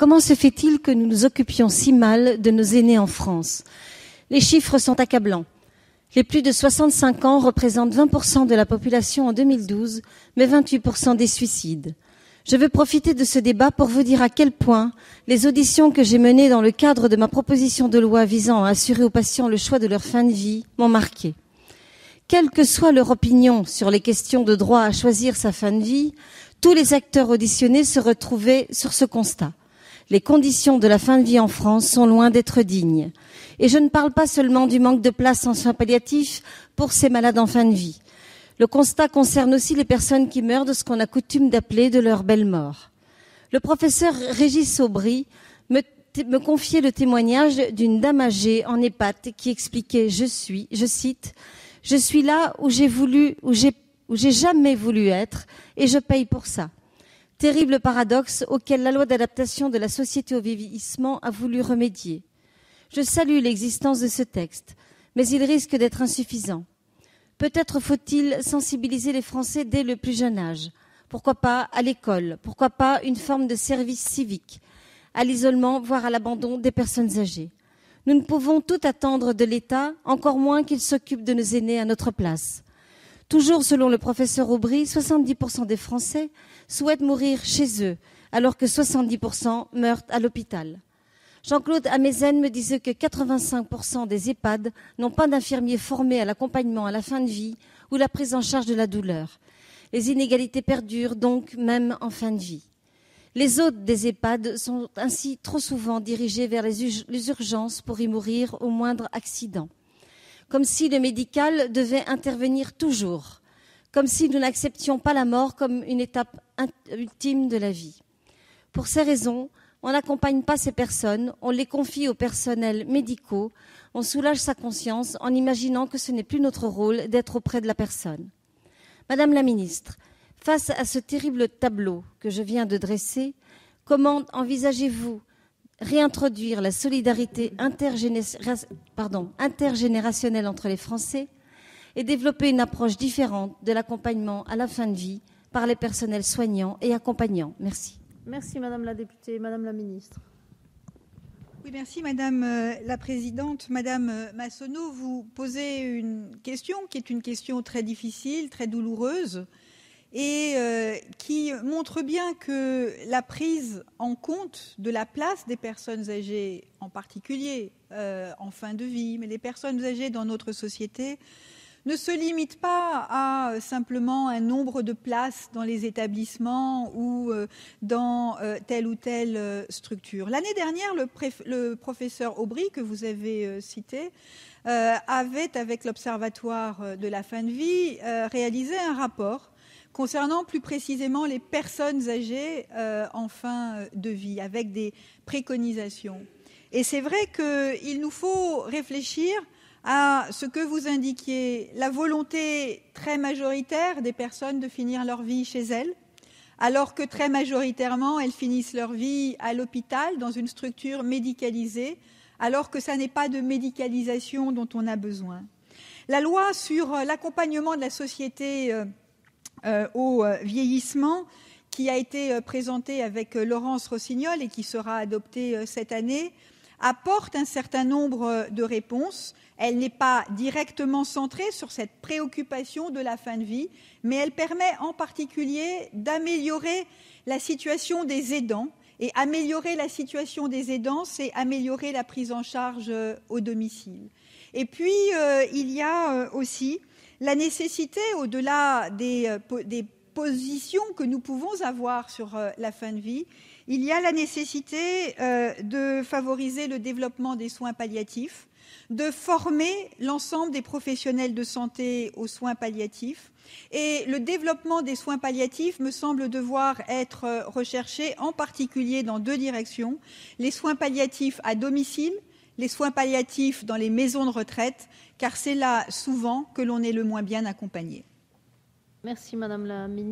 Comment se fait-il que nous nous occupions si mal de nos aînés en France? Les chiffres sont accablants. Les plus de 65 ans représentent 20% de la population en 2012, mais 28% des suicides. Je veux profiter de ce débat pour vous dire à quel point les auditions que j'ai menées dans le cadre de ma proposition de loi visant à assurer aux patients le choix de leur fin de vie m'ont marqué. Quelle que soit leur opinion sur les questions de droit à choisir sa fin de vie, tous les acteurs auditionnés se retrouvaient sur ce constat. Les conditions de la fin de vie en France sont loin d'être dignes. Et je ne parle pas seulement du manque de place en soins palliatifs pour ces malades en fin de vie. Le constat concerne aussi les personnes qui meurent de ce qu'on a coutume d'appeler de leur belle mort. Le professeur Régis Aubry me confiait le témoignage d'une dame âgée en EHPAD qui expliquait, je cite, « Je suis là où j'ai jamais voulu être et je paye pour ça. » Terrible paradoxe auquel la loi d'adaptation de la société au vieillissement a voulu remédier. Je salue l'existence de ce texte, mais il risque d'être insuffisant. Peut-être faut-il sensibiliser les Français dès le plus jeune âge. Pourquoi pas à l'école? Pourquoi pas une forme de service civique? À l'isolement, voire à l'abandon des personnes âgées. Nous ne pouvons tout attendre de l'État, encore moins qu'il s'occupe de nos aînés à notre place. Toujours selon le professeur Aubry, 70% des Français souhaitent mourir chez eux, alors que 70% meurent à l'hôpital. Jean-Claude Amezen me disait que 85% des EHPAD n'ont pas d'infirmiers formés à l'accompagnement à la fin de vie ou la prise en charge de la douleur. Les inégalités perdurent donc même en fin de vie. Les hôtes des EHPAD sont ainsi trop souvent dirigés vers les urgences pour y mourir au moindre accident. Comme si le médical devait intervenir toujours, comme si nous n'acceptions pas la mort comme une étape ultime de la vie. Pour ces raisons, on n'accompagne pas ces personnes, on les confie aux personnels médicaux, on soulage sa conscience en imaginant que ce n'est plus notre rôle d'être auprès de la personne. Madame la ministre, face à ce terrible tableau que je viens de dresser, comment envisagez-vous réintroduire la solidarité intergénérationnelle entre les Français et développer une approche différente de l'accompagnement à la fin de vie par les personnels soignants et accompagnants? Merci. Merci Madame la députée. Madame la ministre. Oui, merci Madame la Présidente. Madame Massonneau, vous posez une question qui est une question très difficile, très douloureuse et qui montre bien que la prise en compte de la place des personnes âgées, en particulier en fin de vie, mais les personnes âgées dans notre société, ne se limite pas à simplement un nombre de places dans les établissements ou dans telle ou telle structure. L'année dernière, le professeur Aubry, que vous avez cité, avait, avec l'Observatoire de la fin de vie, réalisé un rapport concernant plus précisément les personnes âgées en fin de vie, avec des préconisations. Et c'est vrai qu'il nous faut réfléchir à ce que vous indiquiez, la volonté très majoritaire des personnes de finir leur vie chez elles, alors que très majoritairement, elles finissent leur vie à l'hôpital, dans une structure médicalisée, alors que ça n'est pas de médicalisation dont on a besoin. La loi sur l'accompagnement de la société au vieillissement, qui a été présentée avec Laurence Rossignol et qui sera adoptée cette année, apporte un certain nombre de réponses. Elle n'est pas directement centrée sur cette préoccupation de la fin de vie, mais elle permet en particulier d'améliorer la situation des aidants. Et améliorer la situation des aidants, c'est améliorer la prise en charge au domicile. Et puis, il y a aussi la nécessité, au-delà des positions que nous pouvons avoir sur la fin de vie, il y a la nécessité de favoriser le développement des soins palliatifs, de former l'ensemble des professionnels de santé aux soins palliatifs. Et le développement des soins palliatifs me semble devoir être recherché en particulier dans deux directions, les soins palliatifs à domicile, les soins palliatifs dans les maisons de retraite, car c'est là souvent que l'on est le moins bien accompagné. Merci Madame la ministre.